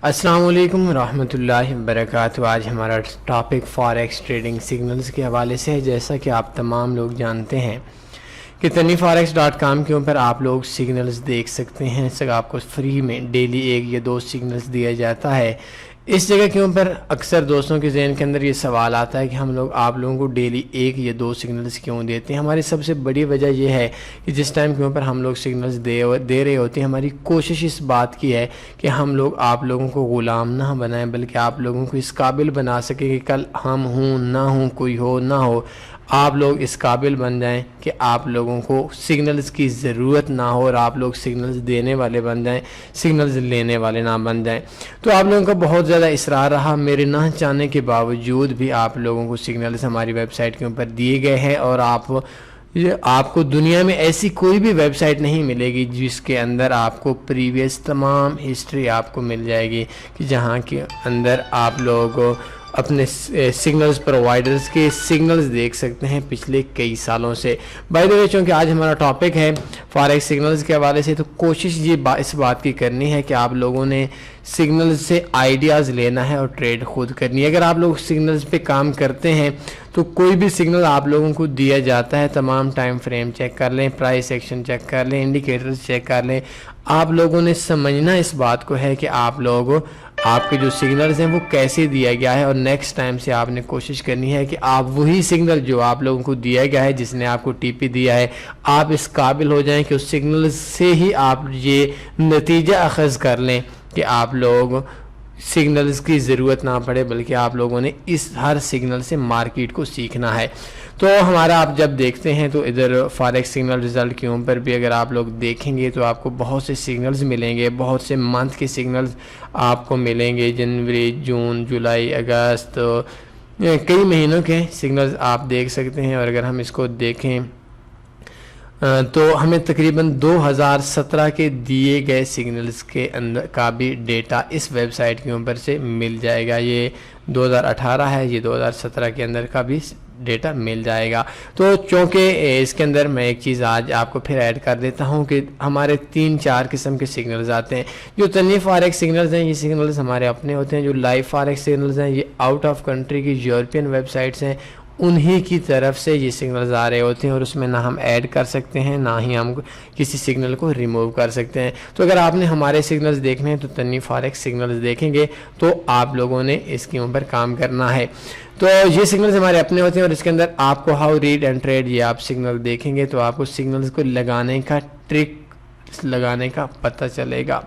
अस्सलाम वालेकुम रहमतुल्लाहि वबरकातुहू। आज हमारा टॉपिक फॉरेक्स ट्रेडिंग सिग्नल्स के हवाले से है। जैसा कि आप तमाम लोग जानते हैं कि तनीफॉरेक्स.com के ऊपर आप लोग सिग्नल्स देख सकते हैं। इस जगह आपको फ्री में डेली 1 या 2 सिग्नल्स दिया जाता है। इस जगह के ऊपर अक्सर दोस्तों के जहन के अंदर ये सवाल आता है कि हम लोग आप लोगों को डेली 1 या 2 सिग्नल्स क्यों देते हैं। हमारी सबसे बड़ी वजह यह है कि जिस टाइम के ऊपर हम लोग सिग्नल्स दे रहे होते हैं, हमारी कोशिश इस बात की है कि हम लोग आप लोगों को ग़ुलाम ना बनाएं, बल्कि आप लोगों को इस काबिल बना सकें कि कल हम हूँ ना हूँ, कोई हो ना हो, आप लोग इस काबिल बन जाएं कि आप लोगों को सिग्नल्स की ज़रूरत ना हो और आप लोग सिग्नल्स देने वाले बन जाएं, सिग्नल्स लेने वाले ना बन जाएं। तो आप लोगों का बहुत ज़्यादा इसरार रहा, मेरे ना चाहने के बावजूद भी आप लोगों को सिग्नल्स हमारी वेबसाइट के ऊपर दिए गए हैं। और आपको दुनिया में ऐसी कोई भी वेबसाइट नहीं मिलेगी जिसके अंदर आपको प्रीवियस तमाम हिस्ट्री आपको मिल जाएगी, कि जहाँ के अंदर आप लोग अपने सिग्नल्स प्रोवाइडर्स के सिग्नल्स देख सकते हैं पिछले कई सालों से। बाय द वे, चूँकि आज हमारा टॉपिक है फॉरेक्स सिग्नल्स के हवाले से, तो कोशिश इस बात की करनी है कि आप लोगों ने सिग्नल्स से आइडियाज़ लेना है और ट्रेड खुद करनी है। अगर आप लोग सिग्नल्स पे काम करते हैं तो कोई भी सिग्नल आप लोगों को दिया जाता है, तमाम टाइम फ्रेम चेक कर लें, प्राइस एक्शन चेक कर लें, इंडिकेटर्स चेक कर लें। आप लोगों ने समझना इस बात को है कि आप लोग आपके जो सिग्नल्स हैं वो कैसे दिया गया है, और नेक्स्ट टाइम से आपने कोशिश करनी है कि आप वही सिग्नल जो आप लोगों को दिया गया है, जिसने आपको टीपी दिया है, आप इस काबिल हो जाएं कि उस सिग्नल से ही आप ये नतीजा अखज़ कर लें कि आप लोग सिग्नल्स की ज़रूरत ना पड़े, बल्कि आप लोगों ने इस हर सिग्नल से मार्केट को सीखना है। तो हमारा आप जब देखते हैं तो इधर फॉरेक्स सिग्नल रिज़ल्ट के ऊपर भी अगर आप लोग देखेंगे तो आपको बहुत से सिग्नल्स मिलेंगे, बहुत से मंथ के सिग्नल्स आपको मिलेंगे, जनवरी, जून, जुलाई, अगस्त, कई महीनों के सिग्नल्स आप देख सकते हैं। और अगर हम इसको देखें तो हमें तकरीबन 2017 के दिए गए सिग्नल्स के अंदर का भी डेटा इस वेबसाइट के ऊपर से मिल जाएगा। ये 2018 है, ये 2017 के अंदर का भी डेटा मिल जाएगा। तो चूँकि इसके अंदर मैं एक चीज़ आज आपको फिर ऐड कर देता हूँ कि हमारे 3-4 किस्म के सिग्नल्स आते हैं। जो तनी फॉरेक्स सिग्नल्स हैं, ये सिग्नल्स हमारे अपने होते हैं। जो लाइव फॉरेक्स सिग्नल्स हैं, ये आउट ऑफ कंट्री की यूरोपियन वेबसाइट्स हैं, उन्हीं की तरफ से ये सिग्नल्स आ रहे होते हैं, और उसमें ना हम ऐड कर सकते हैं ना ही हम किसी सिग्नल को रिमूव कर सकते हैं। तो अगर आपने हमारे सिग्नल्स देखने हैं तो तनी फॉरेक्स सिग्नल्स देखेंगे तो आप लोगों ने इसके ऊपर काम करना है। तो ये सिग्नल्स हमारे अपने होते हैं, और इसके अंदर आपको हाउ रीड एंड ट्रेड, ये आप सिग्नल देखेंगे तो आपको सिग्नल्स को लगाने का ट्रिक लगाने का पता चलेगा।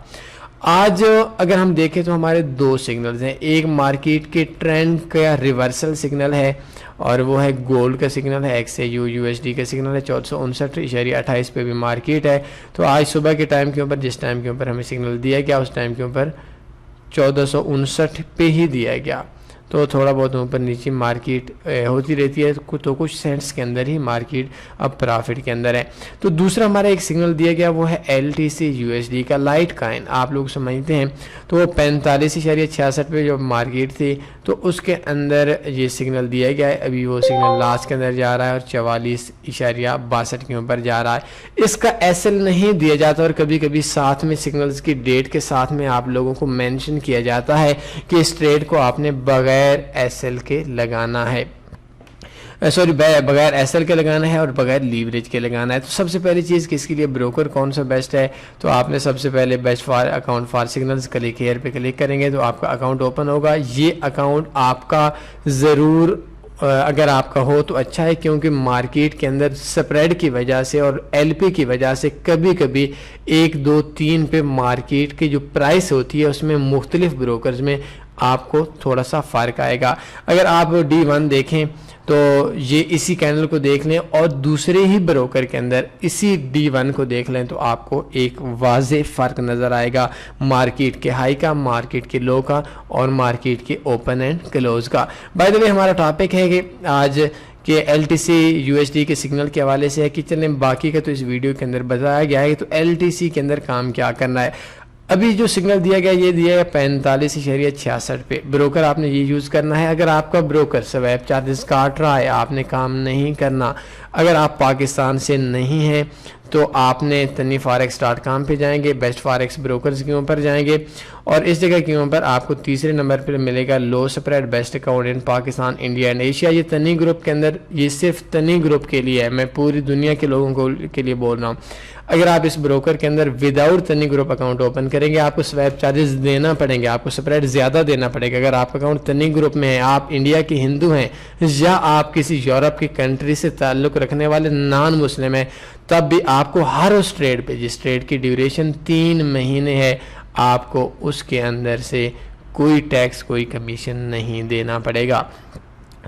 आज अगर हम देखें तो हमारे 2 सिग्नल्स हैं। एक मार्केट के ट्रेंड का रिवर्सल सिग्नल है और वो है गोल्ड का सिग्नल है, XAU USD का सिग्नल है 1459.28 पे भी मार्केट है। तो आज सुबह के टाइम के ऊपर, जिस टाइम के ऊपर हमें सिग्नल दिया गया, उस टाइम के ऊपर 1459 पे ही दिया गया। तो थोड़ा बहुत ऊपर नीचे मार्केट होती रहती है, तो कुछ सेंट्स के अंदर ही मार्केट अब प्रॉफिट के अंदर है। तो दूसरा हमारा एक सिग्नल दिया गया वो है LTC USD का लाइट कॉइन, आप लोग समझते हैं। तो वो 45.66 पे जो मार्केट थी, तो उसके अंदर ये सिग्नल दिया गया है। अभी वो सिग्नल लास्ट के अंदर जा रहा है और 44.62 के ऊपर जा रहा है। इसका SL नहीं दिया जाता, और कभी कभी साथ में सिग्नल्स की डेट के साथ में आप लोगों को मेंशन किया जाता है कि इस ट्रेड को आपने बगैर SL के लगाना है, बगैर SL के लगाना है और बगैर लीवरेज के लगाना है। तो सबसे पहली चीज़ कि इसके लिए ब्रोकर कौन सा बेस्ट है, तो आपने सबसे पहले best for account for signals click here पे क्लिक करेंगे तो आपका अकाउंट ओपन होगा। ये अकाउंट आपका ज़रूर अगर आपका हो तो अच्छा है, क्योंकि मार्केट के अंदर स्प्रेड की वजह से और LP की वजह से कभी कभी 1, 2, 3 पे मार्केट की जो प्राइस होती है उसमें मुख्तलिफ ब्रोकर्स में आपको थोड़ा सा फ़र्क आएगा। अगर आप D1 देखें तो ये इसी कैंडल को देख लें और दूसरे ही ब्रोकर के अंदर इसी D1 को देख लें तो आपको एक वाज़े फ़र्क नज़र आएगा मार्केट के हाई का, मार्केट के लो का और मार्केट के ओपन एंड क्लोज का। बाय द वे, हमारा टॉपिक है कि आज के LTC USD के सिग्नल के हवाले से है कि चलें बाकी का तो इस वीडियो के अंदर बताया गया है। तो LTC के अंदर काम क्या करना है। अभी जो सिग्नल दिया गया, ये दिया है 45.66 पे। ब्रोकर आपने ये यूज़ करना है। अगर आपका ब्रोकर स्वैप चार्जेस काट रहा है, आपने काम नहीं करना। अगर आप पाकिस्तान से नहीं हैं तो आपने taniforex.com पे जाएंगे, बेस्ट फॉरेक्स ब्रोकर्स के ऊपर जाएंगे और इस जगह के ऊपर आपको तीसरे नंबर पर मिलेगा low spread best account in Pakistan, India and Asia. ये तनी ग्रुप के अंदर, ये सिर्फ तनी ग्रुप के लिए है, मैं पूरी दुनिया के लोगों को के लिए बोल रहा हूँ। अगर आप इस ब्रोकर के अंदर विदाउट तनी ग्रुप अकाउंट ओपन करेंगे, आपको स्वैप चार्जेस देना पड़ेंगे, आपको स्प्रेड ज़्यादा देना पड़ेगा। अगर आपका अकाउंट तनी ग्रुप में है, आप इंडिया के हिंदू हैं या आप किसी यूरोप की कंट्री से ताल्लुक़ रखने वाले नॉन मुस्लिम हैं, तब भी आपको हर उस ट्रेड पे जिस ट्रेड की ड्यूरेशन 3 महीने है, आपको उसके अंदर से कोई टैक्स, कोई कमीशन नहीं देना पड़ेगा।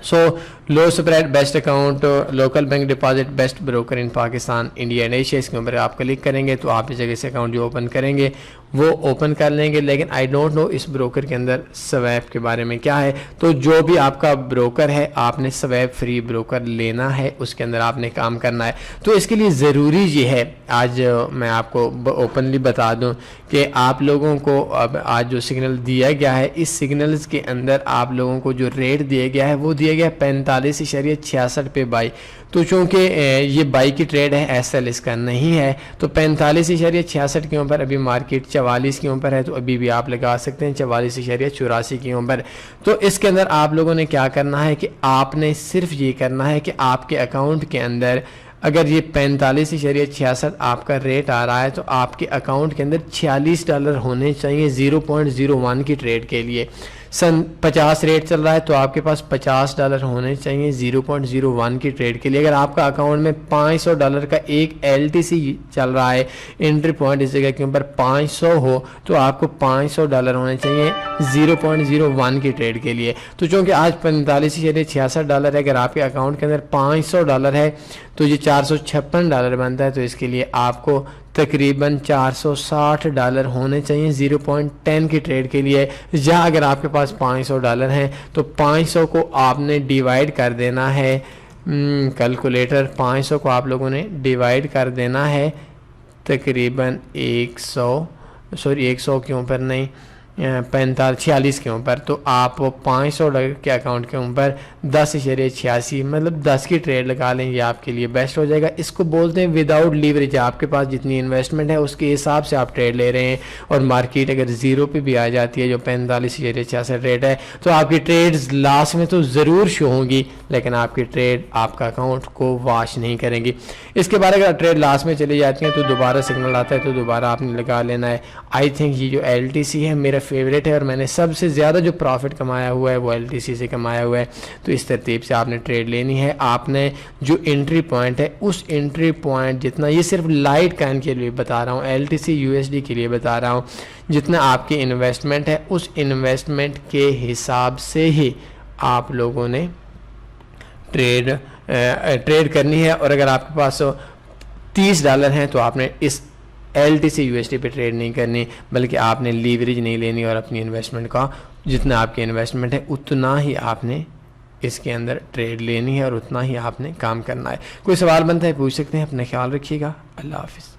So low spread best account, local bank deposit, best broker in Pakistan, India and Asia, इसके ऊपर आप क्लिक करेंगे तो आप इस जगह से अकाउंट जो ओपन करेंगे वो ओपन कर लेंगे। लेकिन आई डोंट नो इस ब्रोकर के अंदर स्वैप के बारे में क्या है। तो जो भी आपका ब्रोकर है, आपने स्वैप फ्री ब्रोकर लेना है, उसके अंदर आपने काम करना है। तो इसके लिए ज़रूरी ये है, आज मैं आपको ओपनली बता दूं कि आप लोगों को अब आज जो सिग्नल दिया गया है, इस सिग्नल्स के अंदर आप लोगों को जो रेट दिया गया है वो दिया गया 45.66 पे बाई। तो चूँकि ये बाई की ट्रेड है, एसएल इसका नहीं है, तो 45.66 के ऊपर अभी मार्केट 44 के ऊपर है, तो अभी भी आप लगा सकते हैं 44.84 के ऊपर। तो इसके अंदर आप लोगों ने क्या करना है कि आपने सिर्फ ये करना है कि आपके अकाउंट के अंदर अगर ये 45.66 आपका रेट आ रहा है, तो आपके अकाउंट के अंदर $46 होने चाहिए 0.01 की ट्रेड के लिए। 50 रेट चल रहा है तो आपके पास $50 होने चाहिए 0.01 की ट्रेड के लिए। अगर आपका अकाउंट में $500 का एक LTC चल रहा है, एंट्री पॉइंट इस जगह के ऊपर 500 हो, तो आपको $500 होने चाहिए 0.01 की ट्रेड के लिए। तो चूँकि आज $45.66 है, अगर आपके अकाउंट के अंदर $500 है तो ये $456 बनता है। तो इसके लिए आपको तकरीबन $460 होने चाहिए 0.10 की ट्रेड के लिए। या अगर आपके पास $500 हैं तो 500 को आपने डिवाइड कर देना है, कैलकुलेटर 500 को आप लोगों ने डिवाइड कर देना है तकरीबन 100 के ऊपर नहीं, 46 के ऊपर। तो आप $500 के अकाउंट के ऊपर 10.86 मतलब 10 की ट्रेड लगा लें, ये आपके लिए बेस्ट हो जाएगा। इसको बोलते हैं विदाउट लीवरेज। आपके पास जितनी इन्वेस्टमेंट है उसके हिसाब से आप ट्रेड ले रहे हैं, और मार्केट अगर ज़ीरो पे भी आ जाती है जो 45.66 रेट है, तो आपकी ट्रेड्स लास्ट में तो ज़रूर शो होंगी, लेकिन आपकी ट्रेड आपका अकाउंट को वॉश नहीं करेंगी। इसके बाद अगर ट्रेड लास्ट में चली जाती है तो दोबारा सिग्नल आता है, तो दोबारा आपने लगा लेना है। आई थिंक ये जो LTC है मेरा फेवरेट है, और मैंने सबसे ज़्यादा जो प्रॉफिट कमाया हुआ है वो LTC से कमाया हुआ है। तो इस तरतीब से आपने ट्रेड लेनी है। आपने जो एंट्री पॉइंट है उस एंट्री पॉइंट जितना, ये सिर्फ लाइट काइन के लिए बता रहा हूँ, LTC USD के लिए बता रहा हूँ, जितना आपकी इन्वेस्टमेंट है उस इन्वेस्टमेंट के हिसाब से ही आप लोगों ने ट्रेड करनी है। और अगर आपके पास $30 हैं तो आपने इस LTC USD पे ट्रेड नहीं करनी, बल्कि आपने लीवरेज नहीं लेनी, और अपनी इन्वेस्टमेंट का जितना आपकी इन्वेस्टमेंट है उतना ही आपने इसके अंदर ट्रेड लेनी है, और उतना ही आपने काम करना है। कोई सवाल बनता है पूछ सकते हैं। अपना ख्याल रखिएगा। अल्लाह हाफिज़।